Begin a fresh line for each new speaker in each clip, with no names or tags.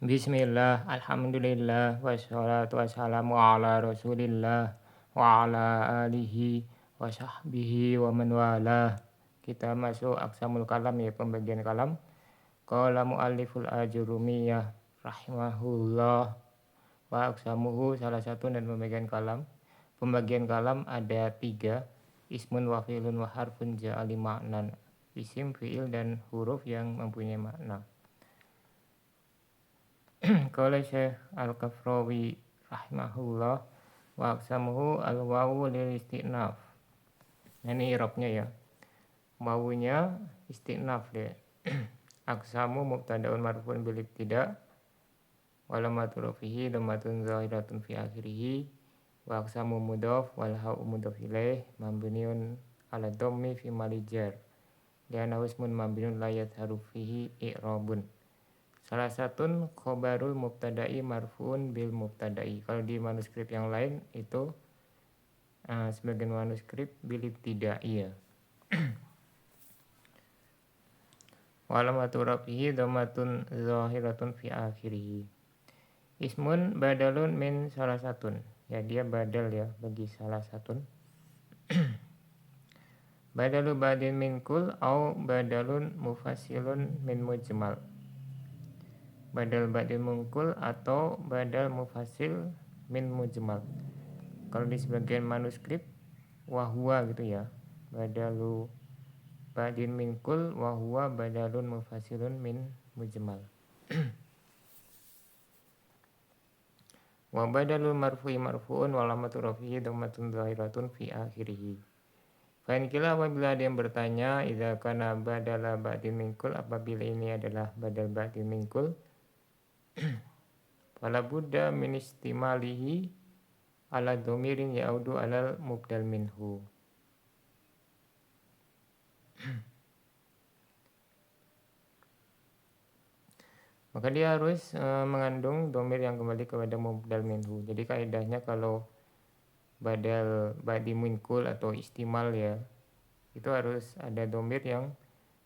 Bismillah, alhamdulillah, wassalatu wassalamu ala rasulillah wa ala alihi wa sahbihi wa man walah. Kita masuk aqsamul kalam ya, pembagian kalam. Qala mualliful ajurumiyah rahimahullah wa aqsamuhu, salah satu dan pembagian kalam. Pembagian kalam ada 3, ismun wa fi'lun wa harfun ja'ali ma'nan. Isim, fi'il dan huruf yang mempunyai makna. Qala Syekh Al-Kafrawi rahimahullah wa aqsamuhu al-wawu lil istinaf. Nah, ini i'rabnya ya. Wawunya istinaf deh. Aqsamu mubtadaun marfu'un bil ibtida wa lamatu rafihi lamatun zahiratun fi akhirih wa aqsamu mudhaf wal ha'u mudhaf ilaih mabniun ala dhammi fi malijar li'annahu ismun mabniun la yadharu fihi i'rabun. Salah satu khobarul mubtada'i marfu'un bil mubtada'i. Kalau di manuskrip yang lain itu sebagian manuskrip bil ibtida'i ya. Wa alamatu rafihi dhammatun zahiratun fi akhirih. Ismun badalun min salah satun. Ya, dia badal ya bagi salah satun. Badalu badin min kul au badalun mufassilun min mujmal. Badal badil mungkul atau badal mufasil min mujmal. Kalau di sebagian manuskrip wahwa gitu ya, badalu badin minkul wahwa badalun mufasilun min mujmal. Wa badalul marfu'i marfu'un walamatu rafihi dhammatun zahiratun fi akhirih. Fa'in kila, apabila ada yang bertanya, idza kana badala badin minkul, apabila ini adalah badal badin minkul, fala budda min istimalihi ala dhamirin ya'udu alal mubdal minhu. Maka dia harus mengandung dhamir yang kembali kepada mubdal minhu. Jadi kaidahnya kalau badal badi minkul atau istimal ya, itu harus ada dhamir yang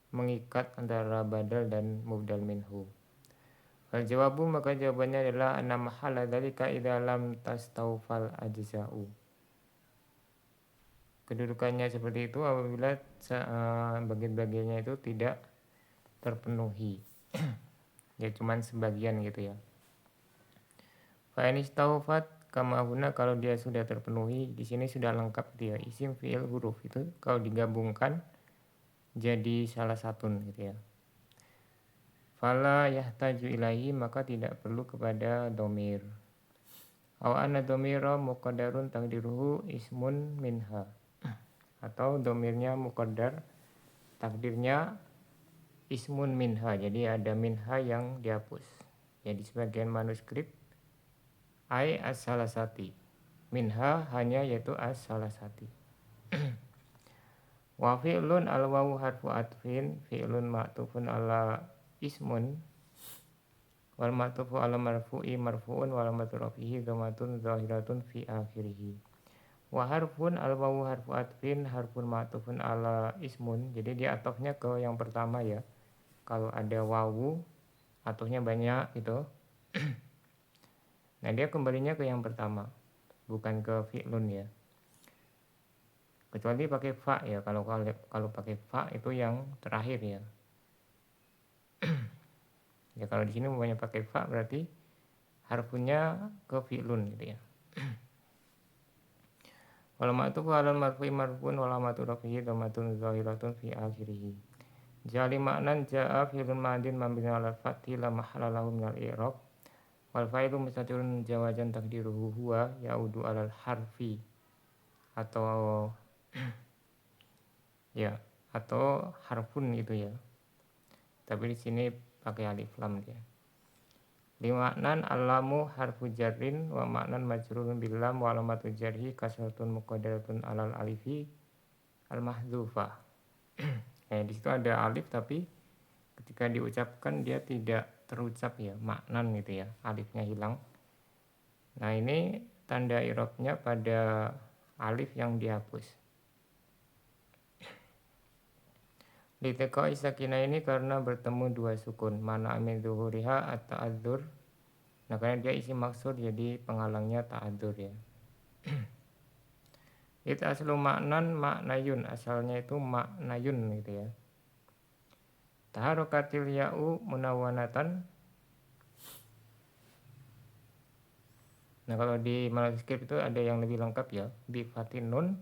mengikat antara badal dan mubdal minhu. Fal jawabu, maka jawabannya adalah anna mahala dzalika idza lam tastawfal ajza'u. Kedudukannya seperti itu apabila bagian-bagiannya itu tidak terpenuhi. Ya cuman sebagian gitu ya. Fa in istawfat kama huna, kalau dia sudah terpenuhi, di sini sudah lengkap dia isim, fi'il, huruf itu kalau digabungkan jadi salah satu gitu ya. Fala yahtaju ilaihi, maka tidak perlu kepada dhamir. Aw anna dhamira muqaddarun takdiruhu ismun minha, atau dhamirnya muqaddar takdirnya ismun minha, jadi ada minha yang dihapus. Jadi sebagian manuskrip ai as-salasati, minha hanya yaitu as-salasati. Wa fi'lun al-wawu harfu atfin, fi'lun ma'tufun ala ismun wal ma'tufu ala marfu'i marfu'un wal ma'tu rafihi dhammatun zahiratun fi akhirih. Wa harfun al-wawu harfu atfin harfun ma'tufun ala ismun, jadi dia atofnya ke yang pertama ya. Kalau ada wawu atofnya banyak gitu. Nah, dia kembalinya ke yang pertama, bukan ke fi'lun ya. Kecuali pakai fa ya. Kalau pakai fa itu yang terakhir ya. Ya kalau di sini umpamanya pakai fa berarti harfunya ke fi'lun gitu ya. Wal ma'tufu 'alal marfu'i marfu'un wal amatu rafihi dhammatun zahiratun fi akhirih. Jali maknan ja'a fi'lun madin mabniun 'alal fathi la mahalla lahu minal i'rab. Wal fa'ilu mustatirun jawajan takdiruhu huwa ya'udu 'alal harfi, atau ya atau harfun itu ya. Tapi di sini pakai alif lam dia. Li maknan alamu harfu jarrin wa maknan majrurun bil lam wa alamatu jarhi kasratun muqaddaratun alal alifi al mahdzufah. Di situ ada alif tapi ketika diucapkan dia tidak terucap ya, maknan gitu ya, alifnya hilang. Nah, ini tanda i'rabnya pada alif yang dihapus. Liteko isakina ini karena bertemu dua sukun, mana amin zuhuriha at-ta'adzur Nah karena dia isim maksud jadi penghalangnya ta'adzur ya. Itu aslu maknan maknayun, asalnya itu maknayun gitu ya. Taharokatil ya'u munawanatan. Nah kalau di manuskrip itu ada yang lebih lengkap ya, bi fatin nun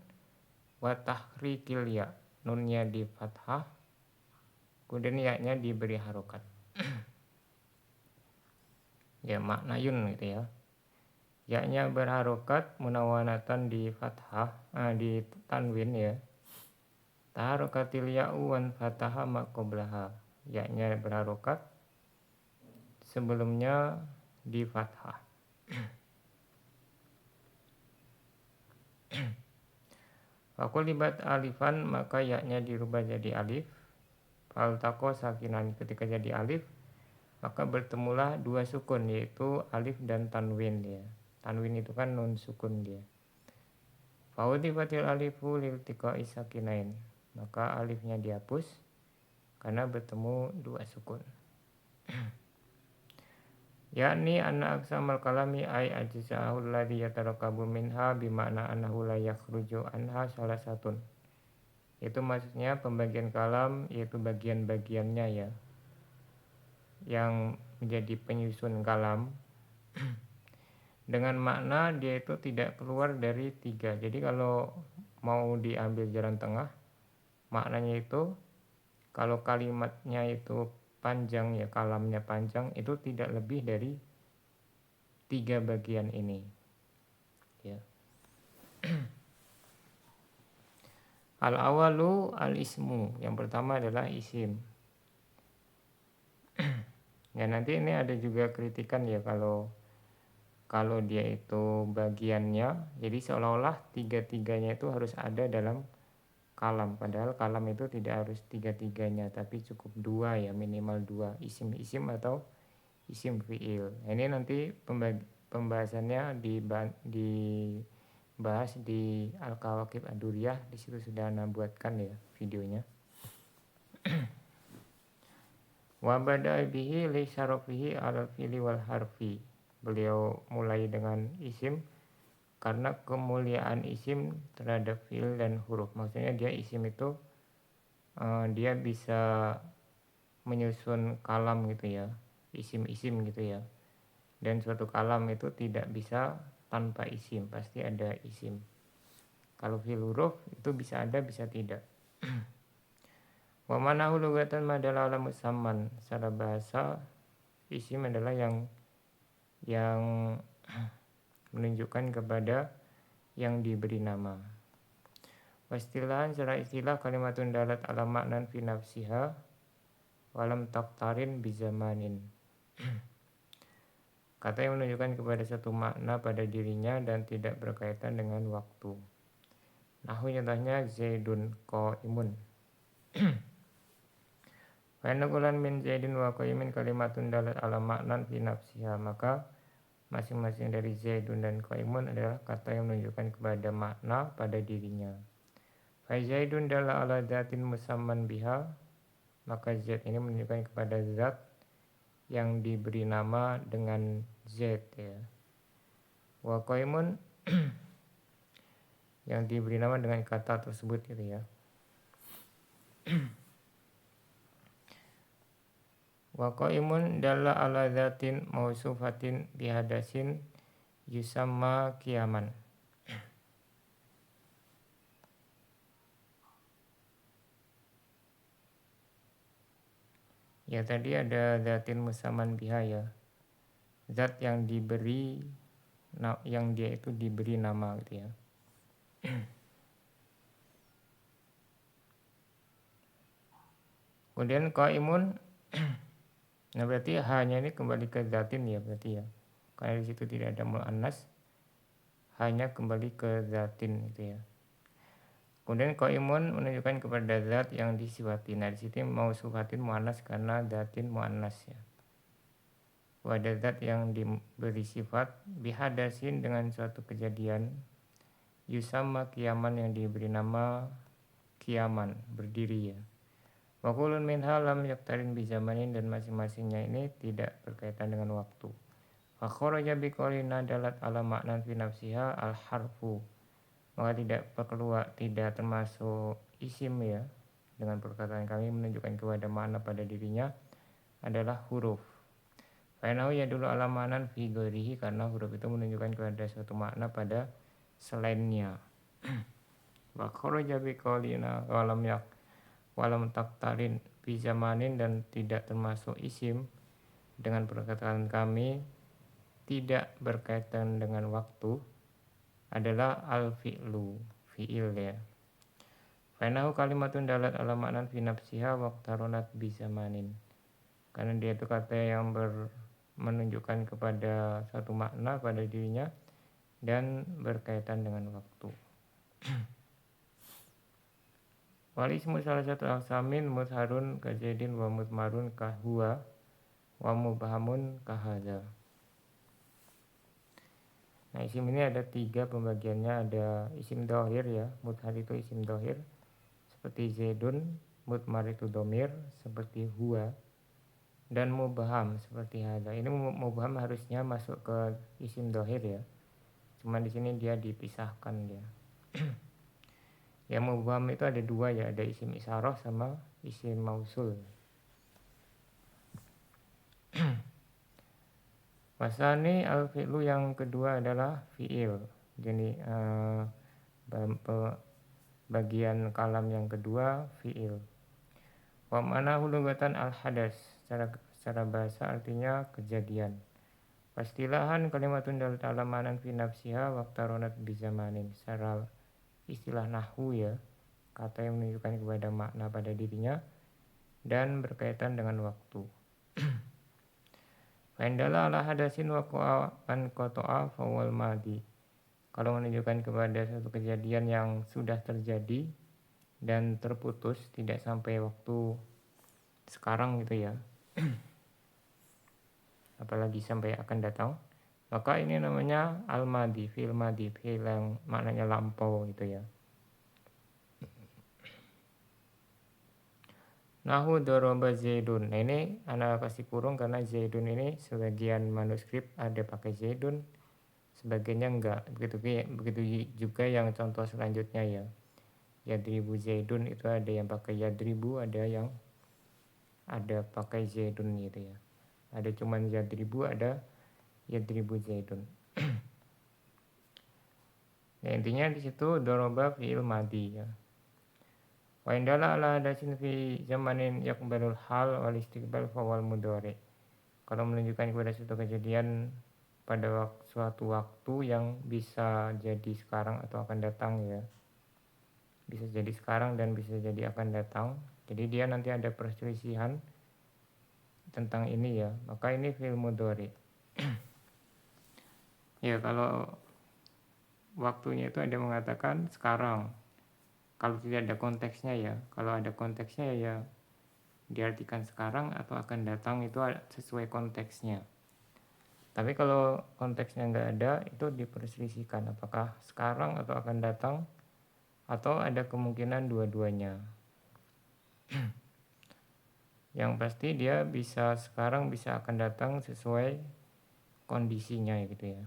wa tahrikil ya. Nunnya di fathah, kemudian ya-nya diberi harokat. Ya maknayun gitu ya. Ya-nya berharokat munawanatan di fathah, di tanwin ya. Taharokatil ya'u wan fataha maqoblaha. Ya-nya berharokat, sebelumnya di fathah. Fakulibat alifan, maka ya-nya dirubah jadi alif. Faltaqo sakinan, ketika jadi alif maka bertemulah dua sukun, yaitu alif dan tanwin ya. Tanwin itu kan nun sukun dia. Faudifatil alifu liltiqa'i sakinain, maka alifnya dihapus karena bertemu dua sukun. Yakni anna aqsamal kalami ay ajza'ahul ladzi yatarakabu minha bima'na annahu la yakhruju anha salah satun. Itu maksudnya pembagian kalam yaitu bagian-bagiannya ya, yang menjadi penyusun kalam dengan makna dia itu tidak keluar dari tiga. Jadi kalau mau diambil jalan tengah, maknanya itu kalau kalimatnya itu panjang ya, kalamnya panjang, itu tidak lebih dari tiga bagian ini ya. Al awalu al ismu, yang pertama adalah isim. Ya nanti ini ada juga kritikan ya kalau dia itu bagiannya, jadi seolah-olah tiga-tiganya itu harus ada dalam kalam, padahal kalam itu tidak harus tiga-tiganya, tapi cukup dua ya, minimal dua, isim-isim atau isim fi'il. Ini nanti pembahasannya dibahas di Al-Kawakib Ad-Duriyah, di situ sudah Ana buatkan ya videonya. Wa bada'a bihi li syarafihi alal fi'li wal harfi. Beliau mulai dengan isim karena kemuliaan isim terhadap fi'il dan huruf. Maksudnya dia isim itu dia bisa menyusun kalam gitu ya, isim-isim gitu ya. Dan suatu kalam itu tidak bisa tanpa isim, pasti ada isim. Kalau fi'il huruf itu bisa ada, bisa tidak. Wa manahu lugatan madalla ala musamman. Secara bahasa isim adalah yang menunjukkan kepada yang diberi nama. Wastilahan secara istilah kalimatun dalat ala maknan fi nafsiha walam taktarin bizamanin. Kata yang menunjukkan kepada satu makna pada dirinya dan tidak berkaitan dengan waktu. Nahu contohnya Zaidun qaimun. Fa naqulan min Zaidin wa qaimin kalimatun dalat ala maknan fi nafsiha, maka masing-masing dari Zaidun dan qaimun adalah kata yang menunjukkan kepada makna pada dirinya. Fa Zaidun dalla ala dzatin musamman biha, maka Zaid ini menunjukkan kepada zat yang diberi nama dengan Z ya. Wa qaimun yang diberi nama dengan kata tersebut gitu ya. Wa qaimun dalla ala dzatin mausufatin bihadasin yusamma qiyaman. Ya tadi ada dzatin musamman biha ya. Zat yang diberi, yang dia itu diberi nama gitu ya. Kemudian qaimun, nah berarti hanya ini kembali ke zatin ya berarti ya, karena di situ tidak ada muannas, hanya kembali ke zatin gitu ya. Kemudian qaimun menunjukkan kepada zat yang disifati. Nah di sini mau sufatin muannas karena zatin muannas ya. Wadah zat yang diberi sifat bihadasin dengan suatu kejadian, yusamma kiaman yang diberi nama kiaman, berdiri ya. Wa kullun minha lam yaktarin bizamanin, dan masing-masingnya ini tidak berkaitan dengan waktu. Fa kharaja biqaulina dalat ala maknan fi nafsiha al harfu, maka tidak termasuk isim ya, dengan perkataan kami menunjukkan kepada makna pada dirinya adalah huruf. Fainahu ya dulu ala maknan fi ghairihi, karena huruf itu menunjukkan kepada suatu makna pada selainnya. Wa kharaja biqaulina walam taktarin fi zamanin, dan tidak termasuk isim dengan perkataan kami tidak berkaitan dengan waktu adalah al fi'lu, fi'il ya. Fainahu kalimatun dalat ala maknan fi nafsiha waqtaronat bi zamanin, karena dia itu kata yang menunjukkan kepada satu makna pada dirinya dan berkaitan dengan waktu. Wal ismu salah satu aksamin mutharun kajaidin wa mutmarun kahua wa mubhamun kahadza. Nah, isim ini ada 3 pembagiannya. Ada isim dohir ya, muthar itu isim dohir seperti zaidun, mutmar itu domir seperti huwa, dan mubham seperti hadza. Ini mubham harusnya masuk ke isim dohir ya, cuman di sini dia dipisahkan dia. Yang mubham itu ada 2 ya, ada isim isyarah sama isim mausul. Wasani al fi'lu, yang kedua adalah fi'il. Jadi bagian kalam yang kedua fi'il. Wa ma'nahu lugatan al hadas, secara bahasa artinya kejadian. Pastilahan kalimatun dalat ala manan fi nafsiha waqtaronat bi zamanin. Secara istilah nahwu ya, kata yang menunjukkan kepada makna pada dirinya dan berkaitan dengan waktu. Fa'indala ala hadasin waqa'a an qata'a fawal madi. Kalau menunjukkan kepada satu kejadian yang sudah terjadi dan terputus, tidak sampai waktu sekarang gitu ya, apalagi sampai akan datang, maka ini namanya al-madi, fi'il madi, fi'il yang maknanya lampau gitu ya. Nahu doroba zaidun. Nah, ini anak kasih kurung karena zaidun ini sebagian manuskrip ada pakai zaidun, sebagiannya enggak. Begitu juga yang contoh selanjutnya ya. Yadribu zaidun itu ada yang pakai yadribu, ada yang ada pakai zaidun gitu ya. Ada cuman yadribu, ada yadribu zaidun. Ya, intinya di situ doroba fi'il madi ya. Wa indala ala hadasin fi zamanin yakbalul hal wal istiqbal fawal mudhari. Kalau menunjukkan kepada suatu kejadian pada suatu waktu yang bisa jadi sekarang atau akan datang ya. Bisa jadi sekarang dan bisa jadi akan datang. Jadi dia nanti ada perselisihan tentang ini ya, maka ini fi'il mudhari. Ya, kalau waktunya itu ada mengatakan sekarang. Kalau tidak ada konteksnya ya, kalau ada konteksnya ya diartikan sekarang atau akan datang, itu sesuai konteksnya. Tapi kalau konteksnya nggak ada, itu diperselisihkan apakah sekarang atau akan datang, atau ada kemungkinan dua-duanya. Yang pasti dia bisa sekarang, bisa akan datang sesuai kondisinya gitu ya.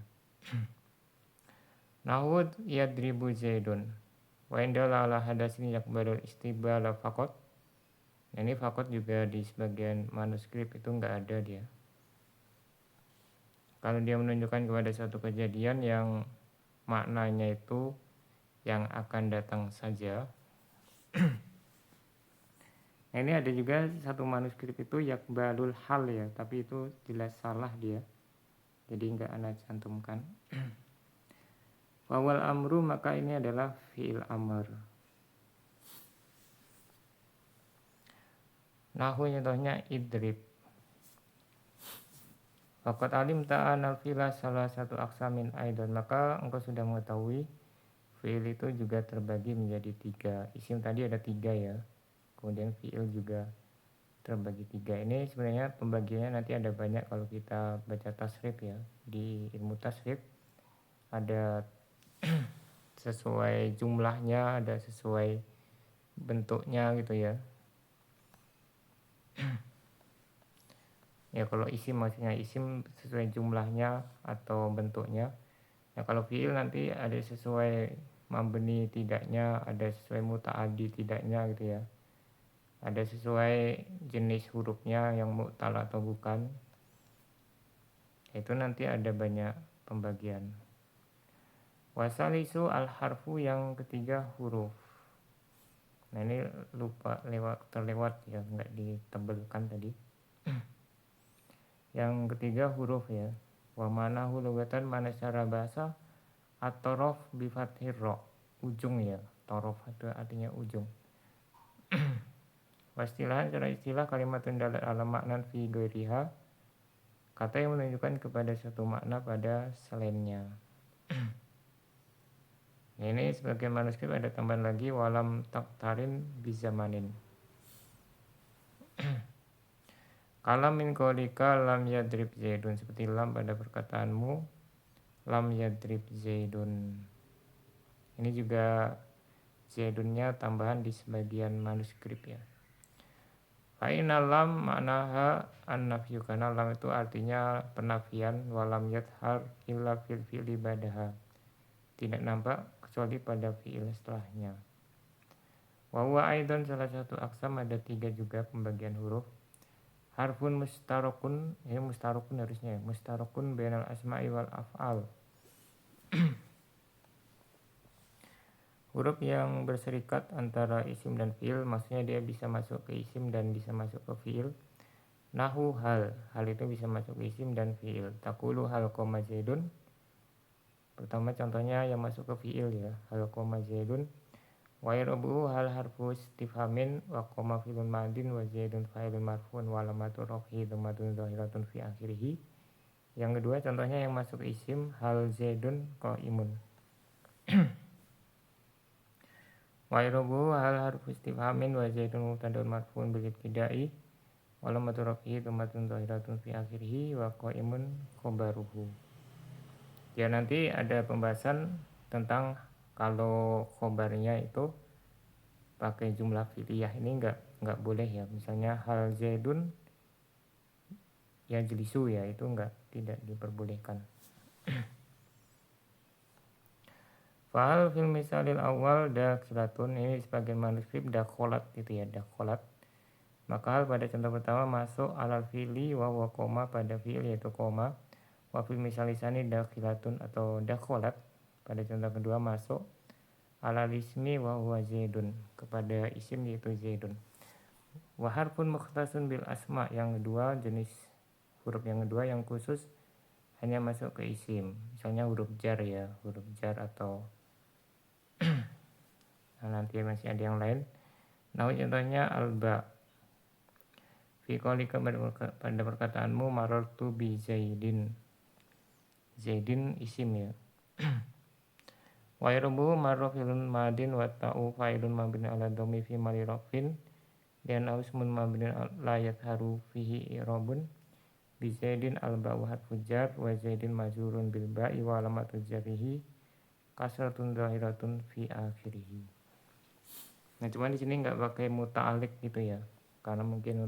Nahud yadribu zaidun wa indala ala hadasin yakbalul istibala fakot. Nah, ini fakot juga di sebagian manuskrip itu nggak ada dia. Kalau dia menunjukkan kepada satu kejadian yang maknanya itu yang akan datang saja. Nah, ini ada juga satu manuskrip itu yakbalul hal ya, tapi itu jelas salah dia, jadi nggak ana cantumkan. Wawal amru, maka ini adalah fi'il amr. Nahu contohnya idrib. Faqad alim ta'anal fi'la salah satu aksamin aidan, maka engkau sudah mengetahui fi'il itu juga terbagi menjadi 3. Isim tadi ada 3 ya, kemudian fi'il juga terbagi 3. Ini sebenarnya pembagiannya nanti ada banyak kalau kita baca tasrif ya. Di ilmu tasrif ada sesuai jumlahnya, ada sesuai bentuknya gitu ya. Ya kalau isim maksudnya isim sesuai jumlahnya atau bentuknya. Ya kalau fiil nanti ada sesuai mabni tidaknya, ada sesuai muta'addi tidaknya gitu ya. Ada sesuai jenis hurufnya yang mu'tal atau bukan. Itu nanti ada banyak pembagian. Wasalisu al-harfu yang ketiga huruf. Nah ini lupa terlewat ya, nggak ditebelkan tadi. Yang ketiga huruf ya. Wa manahu lugatan mana secara bahasa at-torof bi fathir ra. Ujung ya. Torof itu artinya ujung. Wastilahan secara istilah kalimatun dalat ala maknan fi ghairiha. Kata yang menunjukkan kepada suatu makna pada selainnya. Ini sebagai manuskrip ada tambahan lagi walam taktarin bizamanin. Kalam min qaulika lam yadrib zaidun, seperti lam pada perkataanmu lam yadrib zaidun. Ini juga zaidunnya tambahan di sebagian manuskrip ya. Fa'inna lam maknaha an-nafyu, karena lam itu artinya penafian. Walam yadhar illa fil fi'li badaha, tidak nampak kecuali pada fi'il setelahnya. Wa huwa aidan salah satu aksam, ada 3 juga pembagian huruf. Harfun mustarokun, ini mustarokun harusnya ya, mustarokun bainal asma'i wal af'al. Huruf yang berserikat antara isim dan fi'il, maksudnya dia bisa masuk ke isim dan bisa masuk ke fi'il. Nahu hal itu bisa masuk ke isim dan fi'il. Takulu hal koma zaidun, pertama contohnya yang masuk ke fi'il ya, hal koma zaidun. Wa irabu hal harfu istifhamin wa koma fi'lun madin wa zaidun fa'ilun marfu'un wa alamatu raf'i dhammatun zahiratun fi akhirih. Yang kedua contohnya yang masuk ke isim, hal zaidun qaimun. Wa irabu hal harfu istifhamin wa zaidun mubtada'un marfu'un bil ibtida'i wa alamatu raf'i dhammatun zahiratun fi akhirih wa qaimun khabaruhu. Ya nanti ada pembahasan tentang kalau khobarnya itu pakai jumlah fi'liyah ini enggak boleh ya. Misalnya hal zaidun ya jelisu ya, itu tidak diperbolehkan. Fahal fil misalil awal dakhilatun, ini sebagian manuskrip dakholat gitu ya, dakholat. Maka hal pada contoh pertama masuk alal fi'li wa huwa koma, pada fi'il yaitu koma. Wa fil misalisani dakhilatun atau dakholat, pada contoh kedua masuk alal ismi wa huwa zaidun, kepada isim yaitu zaidun. Wa harfun mukhtasun bil asma, yang kedua jenis huruf yang kedua yang khusus hanya masuk ke isim. Misalnya huruf jar ya, huruf jar atau nah, nanti masih ada yang lain. Nah contohnya alba. Fi qaulika, pada perkataanmu marartu bi zaidin. Zaidin isim ya. Wa irabu marra filun madin wa ta'u fa'ilun mabni ala dhammi fi mali rafin dan ausmun mabni la yadharu fihi i'rabun. Bi zaidin alba wa harfu jar wa zaidin majrurun bil ba'i wa alamatu jarrihi kasratun zahiratun fi akhirih. Nah cuman di sini nggak pakai muta'alik gitu ya, karena mungkin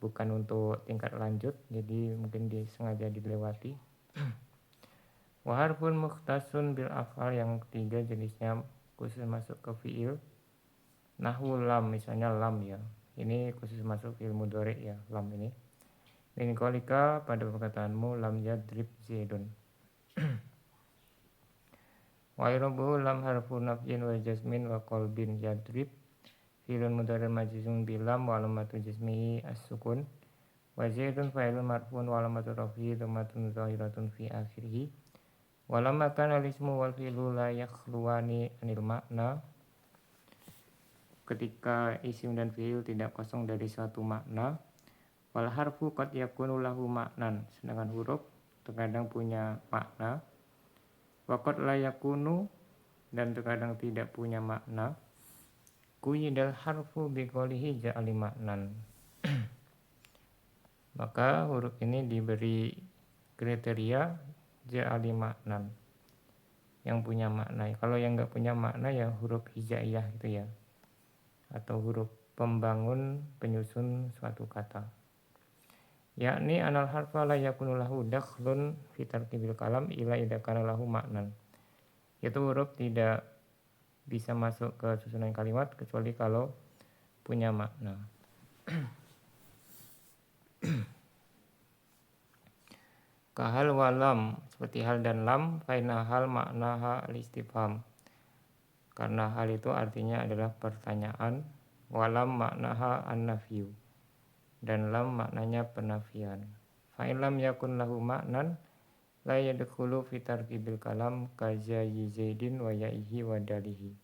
bukan untuk tingkat lanjut, jadi mungkin disengaja dilewati. Wa harfun mukhtasun bil af'al, yang ketiga jenisnya khusus masuk ke fi'il. Nahu lam, misalnya lam ya, ini khusus masuk fi'il mudhari ya, lam ini. Min qaulika, pada perkataanmu lam yadrib zaidun. Wa irabu lam harfu nafyin wa jazmin wa qalbin yadrib fi'lun mudhari majzum bilam wa alamatu jazmihi as-sukun wa zaidun fa'ilun marfu'un wa alamatu raf'ihi dhammatun zahiratun fi akhirih. Wa lamma kana al-ismu wal fi'lu la yakhluwani anil makna, ketika isim dan fi'il tidak kosong dari suatu makna. Wal harfu qad yakunu lahu maknan, sedangkan huruf terkadang punya makna. Wa qad la yakunu, dan terkadang tidak punya makna. Quyidal harfu biqolihi ja'ali maknan, maka huruf ini diberi kriteria ja'ali maknan, yang punya makna. Kalau yang enggak punya makna ya huruf hijaiyah gitu ya, atau huruf pembangun penyusun suatu kata. yakni anal harfa la yakunu lahu dakhlun fi tarkibil kalam ila idza kana lahu maknan. Itu huruf tidak bisa masuk ke susunan kalimat kecuali kalau punya makna. Kahal walam, seperti hal dan lam, faina hal maknaha al-istifham. Karena hal itu artinya adalah pertanyaan, walam maknaha an-nafyu, dan lam maknanya penafian. Fa'in lam yakun lahu maknan la yadkhulu fi tarkibil kalam kazayi zaidin wa ya'ihi wa dalihi.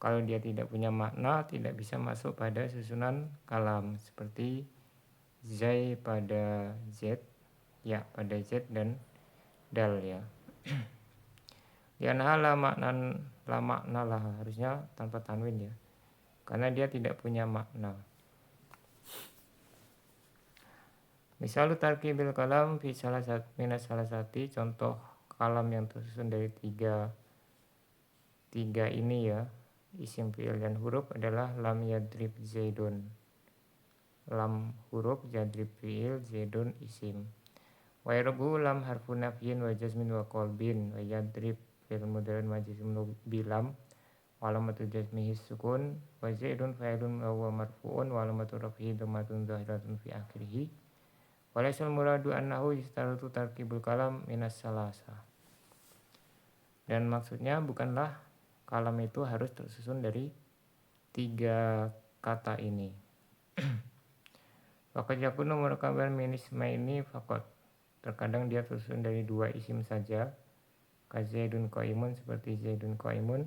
Kalau dia tidak punya makna, tidak bisa masuk pada susunan kalam seperti zai pada z, ya pada z dan dal ya. Lianha la makna lah, harusnya tanpa tanwin ya, karena dia tidak punya makna. Misal tarkibil kalam fi minas salah sati, contoh kalam yang tersusun dari tiga ini ya, isim, fi'il, dan huruf adalah lam yadrib zaidun. Lam huruf, yadrib fi'il, zaidun isim. Wa yarbu lam harfu nafyin wa jazmin wa qalbin, wa yadrib fi'il mudhari' majzum bilam wa alamatu jazmihi sukun, wa zaidun fa'ilun wa huwa marfu'un wa alamatu raf'ihi dhammatun zahiratun fi akhirih. Walaisal muradu annahu yustaratu tarkibul kalam minas salasa. Dan maksudnya bukanlah kalam itu harus tersusun dari tiga kata ini. Faqad yakunu murakaban min ismaini faqat. Terkadang dia tersusun dari dua isim saja. Ka zaidun qaimun, seperti zaidun qaimun.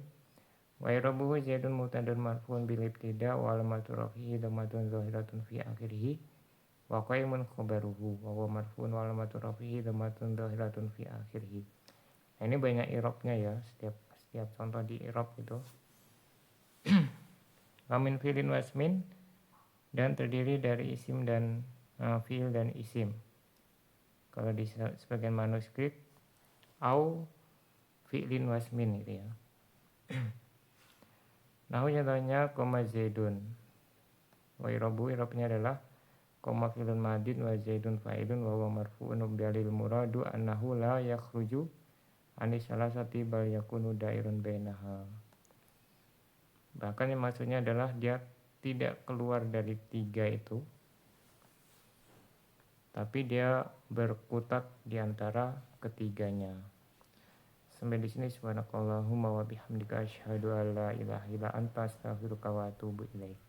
Wa irabuhu zaidun mubtada'un marfu'un bil ibtida' wa alamatu raf'ihi dhammatun zahiratun fi akhirih. Wa qaimun khabaruhu wa huwa marfu'un wa alamatu raf'ihi dhammatun zahiratun fi akhirih. Nah, ini banyak i'rabnya ya, setiap contoh di i'rab itu. Wa min fi'lin wasmin, dan terdiri dari isim dan fi'il dan isim. Kalau di sebagian manuskrip au fi'lin wasmin gitu ya. Nahu contohnya koma zaidun. Wa i'rabnya adalah koma fi'lun madin wa zaidun fa'ilun wa huwa marfu'un bil muradu annahu la yakhruju anis salasati bal yakunu dairun bainaha. Bahkan yang maksudnya adalah dia tidak keluar dari tiga itu, tapi dia berkutat di antara ketiganya. Sampai di sini, subhanakallahumma wa bihamdika asyhadu an la ilaha illa anta astaghfiruka wa atubu ilaik.